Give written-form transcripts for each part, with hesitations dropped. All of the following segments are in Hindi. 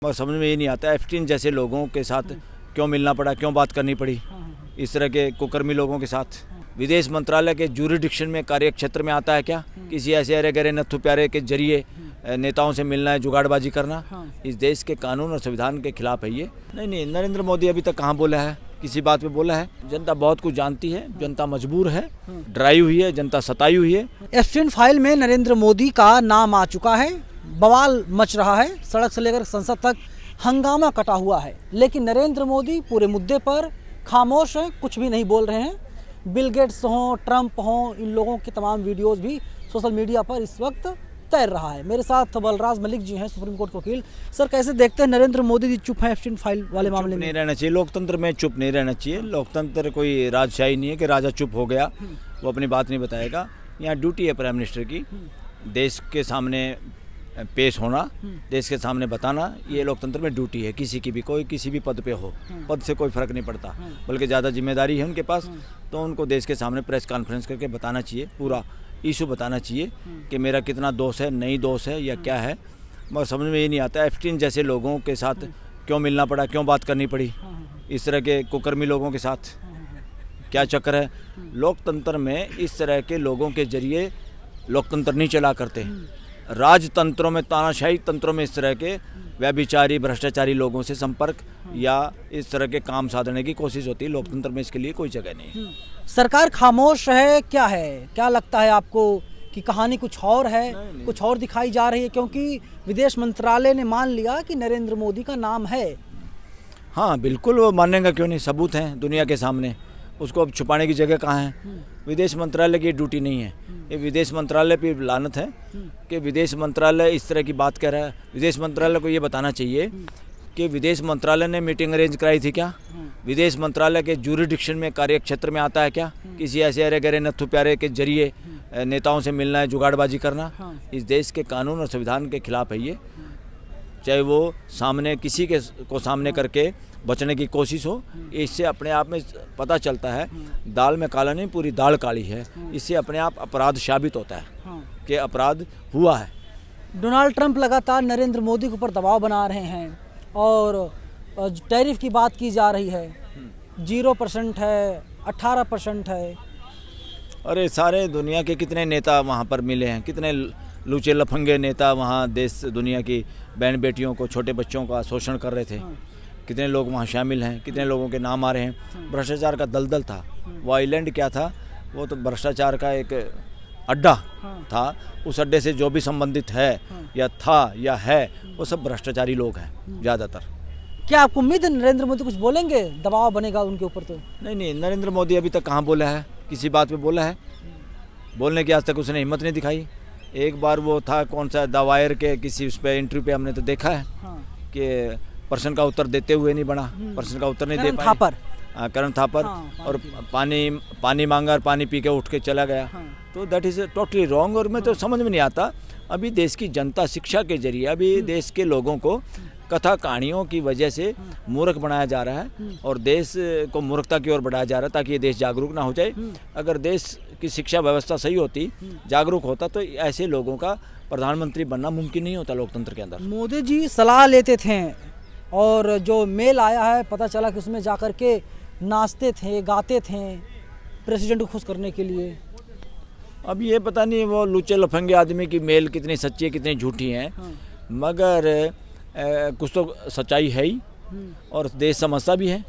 और समझ में ये नहीं आता एप्स्टीन जैसे लोगों के साथ क्यों मिलना पड़ा, क्यों बात करनी पड़ी इस तरह के कुकर्मी लोगों के साथ। विदेश मंत्रालय के ज्यूरिडिक्शन में, कार्य क्षेत्र में आता है क्या किसी ऐसे अरे गरे नत्थु प्यारे के जरिए नेताओं से मिलना है, जुगाड़बाजी करना? इस देश के कानून और संविधान के खिलाफ है ये। नहीं, नरेंद्र मोदी अभी तक कहाँ बोला है, किसी बात पे बोला है? जनता बहुत कुछ जानती है, जनता मजबूर है, डराई हुई है, जनता सताई हुई है। एप्स्टीन फाइल में नरेंद्र मोदी का नाम आ चुका है, बवाल मच रहा है, सड़क से लेकर संसद तक हंगामा कटा हुआ है, लेकिन नरेंद्र मोदी पूरे मुद्दे पर खामोश हैं, कुछ भी नहीं बोल रहे हैं। बिल गेट्स हों, ट्रंप हों, इन लोगों के तमाम वीडियोस भी सोशल मीडिया पर इस वक्त तैर रहा है। मेरे साथ बलराज मलिक जी हैं, सुप्रीम कोर्ट के वकील। सर, कैसे देखते हैं नरेंद्र मोदी जी चुप हैं एप्स्टीन फाइल वाले मामले में? नहीं रहना चाहिए, लोकतंत्र में चुप नहीं रहना चाहिए। लोकतंत्र कोई राजशाही नहीं है कि राजा चुप हो गया वो अपनी बात नहीं बताएगा। यहाँ ड्यूटी है प्राइम मिनिस्टर की, देश के सामने पेश होना, देश के सामने बताना, ये लोकतंत्र में ड्यूटी है। किसी की भी, कोई किसी भी पद पे हो, पद से कोई फर्क नहीं पड़ता, बल्कि ज़्यादा जिम्मेदारी है उनके पास, तो उनको देश के सामने प्रेस कॉन्फ्रेंस करके बताना चाहिए, पूरा इशू बताना चाहिए कि मेरा कितना दोष है, नहीं दोष है या क्या है। मगर समझ में ये नहीं आता एप्स्टीन जैसे लोगों के साथ क्यों मिलना पड़ा, क्यों बात करनी पड़ी इस तरह के कुकर्मी लोगों के साथ। क्या चक्कर है? लोकतंत्र में इस तरह के लोगों के जरिए लोकतंत्र नहीं चला करते। राजतंत्रों में, तानाशाही तंत्रों में इस तरह के व्यभिचारी, भ्रष्टाचारी लोगों से संपर्क या इस तरह के काम साधने की कोशिश होती है। लोकतंत्र में इसके लिए कोई जगह नहीं। सरकार खामोश है, क्या है? क्या लगता है आपको कि कहानी कुछ और है? नहीं। कुछ और दिखाई जा रही है, क्योंकि विदेश मंत्रालय ने मान लिया कि नरेंद्र मोदी का नाम है। हाँ बिल्कुल, वो मानेगा क्यों नहीं, सबूत हैं दुनिया के सामने, उसको अब छुपाने की जगह कहाँ है? विदेश मंत्रालय की ड्यूटी नहीं है, ये विदेश मंत्रालय पे लानत है कि विदेश मंत्रालय इस तरह की बात कर रहा है। विदेश मंत्रालय को ये बताना चाहिए कि विदेश मंत्रालय ने मीटिंग अरेंज कराई थी क्या? विदेश मंत्रालय के ज्यूरिडिक्शन में, कार्य क्षेत्र में आता है क्या किसी ऐसे अरे गरे नत्थु प्यारे के जरिए नेताओं से मिलना है, जुगाड़बाजी करना? इस देश के कानून और संविधान के खिलाफ है ये। चाहे वो सामने किसी के को सामने करके बचने की कोशिश हो, इससे अपने आप में पता चलता है दाल में काला नहीं, पूरी दाल काली है। इससे अपने आप अपराध साबित होता है कि अपराध हुआ है। डोनाल्ड ट्रंप लगातार नरेंद्र मोदी के ऊपर दबाव बना रहे हैं और टैरिफ की बात की जा रही है, 0% है, 18% है। अरे सारे दुनिया के कितने नेता वहाँ पर मिले हैं, कितने लूचे लफंगे नेता वहाँ देश दुनिया की बहन बेटियों को, छोटे बच्चों का शोषण कर रहे थे। कितने लोग वहाँ शामिल हैं, कितने लोगों के नाम आ रहे हैं। भ्रष्टाचार का दलदल था वो। आइलैंड क्या था? वो तो भ्रष्टाचार का एक अड्डा था। उस अड्डे से जो भी संबंधित है या था या है, वो सब भ्रष्टाचारी लोग हैं ज़्यादातर। क्या आपको उम्मीद है नरेंद्र मोदी कुछ बोलेंगे, दबाव बनेगा उनके ऊपर? तो नहीं, नरेंद्र मोदी अभी तक कहाँ बोला है, किसी बात पे बोला है? बोलने की आज तक उसने हिम्मत नहीं दिखाई। एक बार वो था कौन सा द वायर के किसी उस पर इंटरव्यू पे हमने तो देखा है कि प्रश्न का उत्तर देते हुए नहीं बना, प्रश्न का उत्तर नहीं दे पाए। करण थापर और पानी मांगा और पानी पी के उठ के चला गया। तो दैट इज़ टोटली रॉन्ग। और मैं तो समझ में नहीं आता, अभी देश की जनता शिक्षा के जरिए, अभी देश के लोगों को कथा कहानियों की वजह से मूर्ख बनाया जा रहा है और देश को मूर्खता की ओर बढ़ाया जा रहा है ताकि ये देश जागरूक ना हो जाए। अगर देश की शिक्षा व्यवस्था सही होती, जागरूक होता, तो ऐसे लोगों का प्रधानमंत्री बनना मुमकिन नहीं होता लोकतंत्र के अंदर। मोदी जी सलाह लेते थे और जो मेल आया है पता चला कि उसमें जाकर के नाचते थे, गाते थे प्रेसिडेंट को खुश करने के लिए। अब ये पता नहीं वो लुचे लफंगे आदमी की मेल कितनी सच्ची है, कितनी झूठी है, मगर कुछ तो सच्चाई है ही और देश समझता भी है।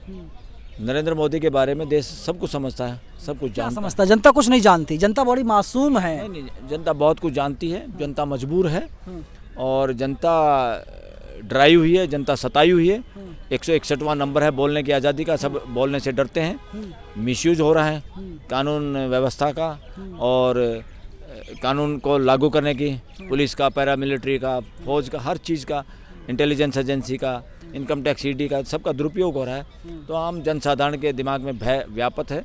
नरेंद्र मोदी के बारे में देश सब कुछ समझता है, सब कुछ जानता समझता है। जनता कुछ नहीं जानती, जनता बड़ी मासूम है। नहीं, जनता बहुत कुछ जानती है, जनता मजबूर है और जनता डराई हुई है, जनता सताई हुई है। 161वां नंबर है बोलने की आज़ादी का, सब बोलने से डरते हैं। मिसयूज हो रहा है कानून व्यवस्था का और कानून को लागू करने की, पुलिस का, पैरामिलिट्री का, फौज का, हर चीज़ का, इंटेलिजेंस एजेंसी का, इनकम टैक्स ईडी का, सबका दुरुपयोग हो रहा है। तो आम जनसाधारण के दिमाग में भय व्याप्त है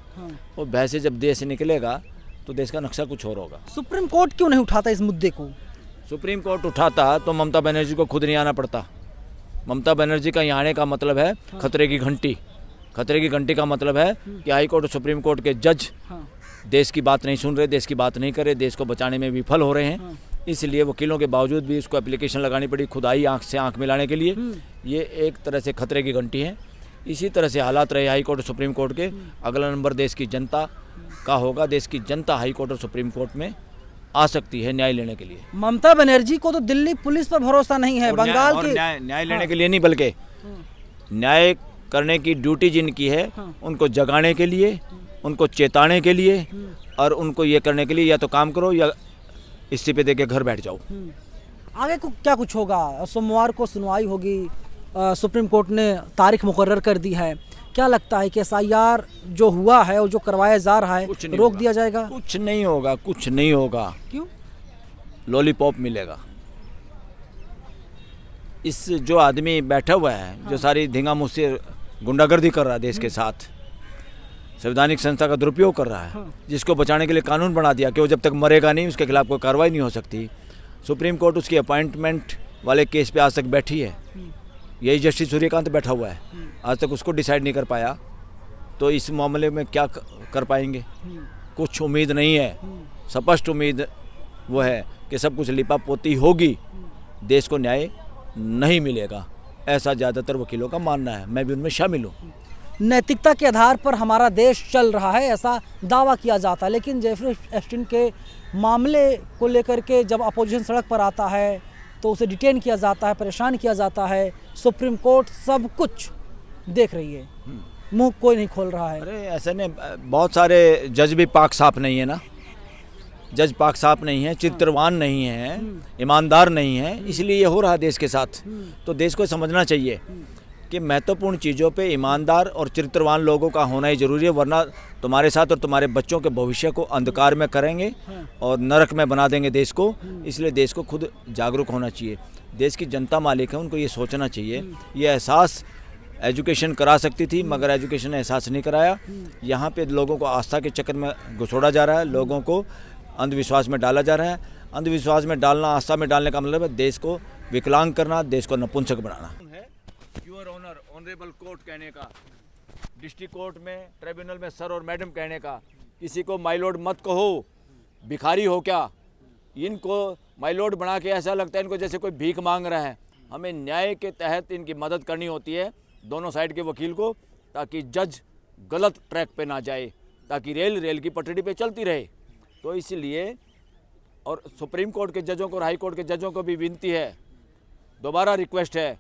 और भय से जब देश से निकलेगा तो देश का नक्शा कुछ और होगा। सुप्रीम कोर्ट क्यों नहीं उठाता इस मुद्दे को? सुप्रीम कोर्ट उठाता तो ममता बनर्जी को खुद नहीं आना पड़ता। ममता बनर्जी का यहाँ आने का मतलब है खतरे की घंटी। खतरे की घंटी का मतलब है कि हाई कोर्ट और सुप्रीम कोर्ट के जज देश की बात नहीं सुन रहे, देश की बात नहीं कर रहे, देश को बचाने में विफल हो रहे हैं। इसलिए वकीलों के बावजूद भी उसको एप्लीकेशन लगानी पड़ी, खुदाई आंख से आंख मिलाने के लिए। ये एक तरह से खतरे की घंटी है। इसी तरह से हालात रहे हाई कोर्ट और सुप्रीम कोर्ट के। अगला नंबर देश की जनता का होगा। देश की जनता हाई कोर्ट और सुप्रीम कोर्ट में आ सकती है न्याय लेने के लिए। ममता बनर्जी को तो दिल्ली पुलिस पर भरोसा नहीं है, बंगाल की न्याय लेने के लिए नहीं, बल्कि न्याय करने की ड्यूटी जिनकी है उनको जगाने के लिए, उनको चेताने के लिए और उनको ये करने के लिए या तो काम करो या इस्तीफे दे के घर बैठ जाओ। आगे को क्या कुछ होगा? सोमवार को सुनवाई होगी, सुप्रीम कोर्ट ने तारीख मुकर्रर कर दी है। क्या लगता है कि SIR जो हुआ है और जो करवाया जा रहा है रोक दिया जाएगा? कुछ नहीं होगा, कुछ नहीं होगा। क्यों? लॉलीपॉप मिलेगा। इस जो आदमी बैठा हुआ है, जो सारी धींगा मुझसे गुंडागर्दी कर रहा है देश के साथ, संवैधानिक संस्था का दुरुपयोग कर रहा है, जिसको बचाने के लिए कानून बना दिया कि वो जब तक मरेगा नहीं उसके खिलाफ कोई कार्रवाई नहीं हो सकती। सुप्रीम कोर्ट उसकी अपॉइंटमेंट वाले केस पे आज तक बैठी है। यही जस्टिस सूर्यकांत बैठा हुआ है, आज तक उसको डिसाइड नहीं कर पाया। तो इस मामले में क्या कर पाएंगे? कुछ उम्मीद नहीं है। स्पष्ट उम्मीद वो है कि सब कुछ लिपापोती होगी, देश को न्याय नहीं मिलेगा, ऐसा ज़्यादातर वकीलों का मानना है। मैं भी उनमें शामिल हूँ। नैतिकता के आधार पर हमारा देश चल रहा है, ऐसा दावा किया जाता है, लेकिन जेफरी एप्स्टीन के मामले को लेकर के जब अपोजिशन सड़क पर आता है तो उसे डिटेन किया जाता है, परेशान किया जाता है। सुप्रीम कोर्ट सब कुछ देख रही है, मुंह कोई नहीं खोल रहा है। अरे ऐसे नहीं, बहुत सारे जज भी पाक साफ नहीं है ना। जज पाक साफ नहीं है, चरित्रवान नहीं है, ईमानदार नहीं है, इसलिए ये हो रहा है देश के साथ। तो देश को समझना चाहिए कि महत्वपूर्ण चीज़ों पे ईमानदार और चरित्रवान लोगों का होना ही जरूरी है, वरना तुम्हारे साथ और तुम्हारे बच्चों के भविष्य को अंधकार में करेंगे और नरक में बना देंगे देश को। इसलिए देश को खुद जागरूक होना चाहिए। देश की जनता मालिक है, उनको ये सोचना चाहिए। ये एहसास एजुकेशन करा सकती थी, मगर एजुकेशन ने एहसास नहीं कराया। यहाँ पे लोगों को आस्था के चक्कर में घुसोड़ा जा रहा है, लोगों को अंधविश्वास में डाला जा रहा है। अंधविश्वास में डालना, आस्था में डालने का मतलब है देश को विकलांग करना, देश को नपुंसक बनाना। योर ऑनर, ऑनरेबल कोर्ट कहने का, डिस्ट्रिक्ट कोर्ट में, ट्रिब्यूनल में सर और मैडम कहने का, किसी को माय लॉर्ड मत कहो, भिखारी हो क्या? इनको माय लॉर्ड बना के ऐसा लगता है इनको जैसे कोई भीख मांग रहा है। हमें न्याय के तहत इनकी मदद करनी होती है, दोनों साइड के वकील को, ताकि जज गलत ट्रैक पे ना जाए, ताकि रेल की पटड़ी पे चलती रहे। तो इसलिए और सुप्रीम कोर्ट के जजों को और हाई कोर्ट के जजों को भी विनती है, दोबारा रिक्वेस्ट है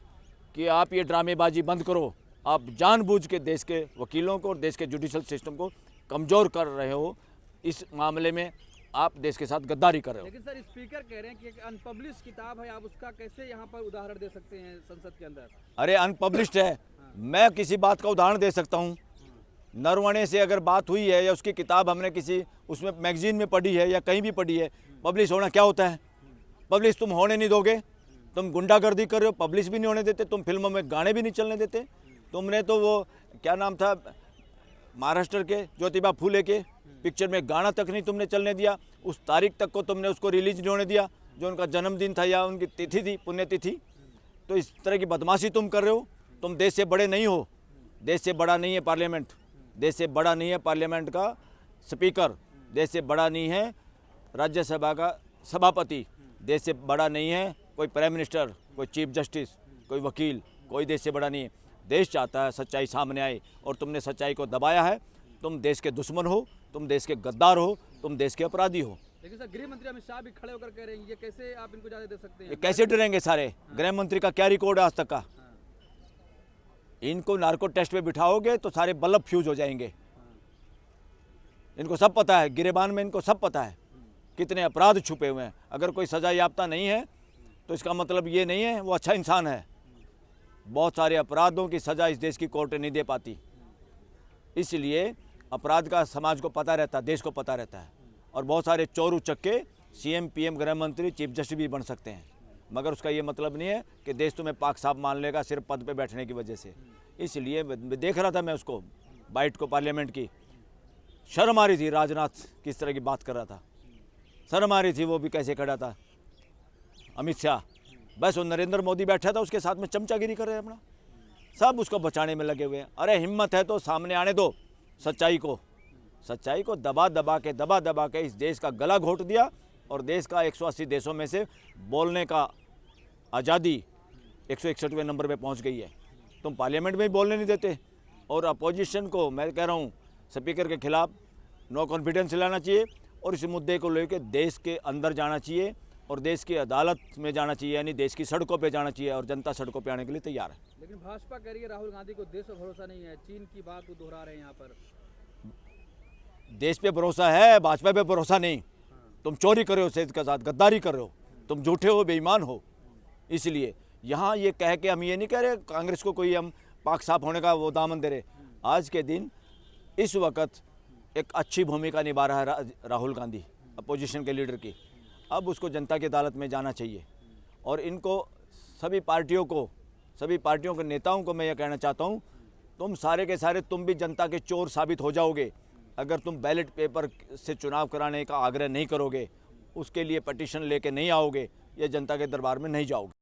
कि आप ये ड्रामेबाजी बंद करो। आप जानबूझ के देश के वकीलों को और देश के जुडिशल सिस्टम को कमज़ोर कर रहे हो। इस मामले में आप देश के साथ गद्दारी कर रहे हो। लेकिन सर, स्पीकर कह रहे हैं कि एक अनपब्लिश्ड किताब है, आप उसका कैसे यहाँ पर उदाहरण दे सकते हैं संसद के अंदर? अरे अनपब्लिश्ड है, मैं किसी बात का उदाहरण दे सकता हूँ। नरवणे से अगर बात हुई है या उसकी किताब हमने किसी उसमें मैगजीन में पढ़ी है या कहीं भी पढ़ी है, पब्लिश होना क्या होता है? पब्लिश तुम होने नहीं दोगे। तुम गुंडागर्दी कर रहे हो, पब्लिश भी नहीं होने देते। तुम फिल्मों में गाने भी नहीं चलने देते। तुमने तो वो क्या नाम था महाराष्ट्र के ज्योतिबा फूले के पिक्चर में गाना तक नहीं तुमने चलने दिया। उस तारीख तक को तुमने उसको रिलीज नहीं होने दिया जो उनका जन्मदिन था या उनकी तिथि थी, पुण्यतिथि। तो इस तरह की बदमाशी तुम कर रहे हो। तुम देश से बड़े नहीं हो। देश से बड़ा नहीं है पार्लियामेंट, देश से बड़ा नहीं है पार्लियामेंट का स्पीकर, देश से बड़ा नहीं है राज्यसभा का सभापति, देश से बड़ा नहीं है कोई प्राइम मिनिस्टर, कोई चीफ जस्टिस, कोई वकील, कोई देश से बड़ा नहीं है। देश चाहता है सच्चाई सामने आए और तुमने सच्चाई को दबाया है। तुम देश के दुश्मन हो, तुम देश के गद्दार हो, तुम देश के अपराधी हो। लेकिन सर, गृह मंत्री अमित शाह भी खड़े होकर कह रहे हैं, ये कैसे आप इनको इजाजत दे सकते हैं? ये कैसे डरेंगे सारे? गृह मंत्री का क्या रिकॉर्ड है आज तक का? इनको नार्को टेस्ट पे बिठाओगे तो सारे बल्ब फ्यूज हो जाएंगे। इनको सब पता है, गिरेबान में इनको सब पता है कितने अपराध छुपे हुए हैं। अगर कोई सजा याफ्ता नहीं है तो इसका मतलब ये नहीं है वो अच्छा इंसान है। बहुत सारे अपराधों की सज़ा इस देश की कोर्ट नहीं दे पाती। इसलिए अपराध का समाज को पता रहता है, देश को पता रहता है। और बहुत सारे चोर उचक्के CM PM गृह मंत्री चीफ जस्टिस भी बन सकते हैं, मगर उसका ये मतलब नहीं है कि देश तुम्हें पाक साफ मान लेगा सिर्फ पद पे बैठने की वजह से। इसलिए देख रहा था मैं उसको बाइट को पार्लियामेंट की, शर्म आ रही थी। राजनाथ किस तरह की बात कर रहा था, शर्म आ रही थी। वो भी कैसे खड़ा था अमित शाह, बस वो नरेंद्र मोदी बैठा था उसके साथ में चमचागिरी कर रहे हैं अपना। सब उसको बचाने में लगे हुए हैं। अरे हिम्मत है तो सामने आने दो सच्चाई को। सच्चाई को दबा दबा के इस देश का गला घोट दिया। और देश का 180 देशों में से बोलने का आज़ादी 161वें नंबर पे पहुंच गई है। तुम पार्लियामेंट में ही बोलने नहीं देते। और अपोजिशन को मैं कह रहा हूँ स्पीकर के खिलाफ नो कॉन्फिडेंस लाना चाहिए और इस मुद्दे को लेकर देश के अंदर जाना चाहिए और देश की अदालत में जाना चाहिए, यानी देश की सड़कों पे जाना चाहिए और जनता सड़कों पे आने के लिए तैयार है। लेकिन भाजपा कह रही है राहुल गांधी को देश पर भरोसा नहीं है, चीन की बात वो दोहरा रहे हैं यहाँ पर। देश पे भरोसा है, भाजपा पे भरोसा नहीं। तुम चोरी कर रहे हो सेठ के साथ, गद्दारी कर रहे हो, तुम झूठे हो, बेईमान हो। इसलिए यहाँ ये कह के हम ये नहीं कह रहे कांग्रेस को कोई हम पाक साफ होने का वो दामन दे रहे। आज के दिन इस वक्त एक अच्छी भूमिका निभा रहा है राहुल गांधी अपोजिशन के लीडर की। अब उसको जनता की अदालत में जाना चाहिए और इनको सभी पार्टियों के नेताओं को मैं ये कहना चाहता हूँ, तुम सारे के सारे तुम भी जनता के चोर साबित हो जाओगे अगर तुम बैलेट पेपर से चुनाव कराने का आग्रह नहीं करोगे, उसके लिए पटिशन लेके नहीं आओगे, ये जनता के दरबार में नहीं जाओगे।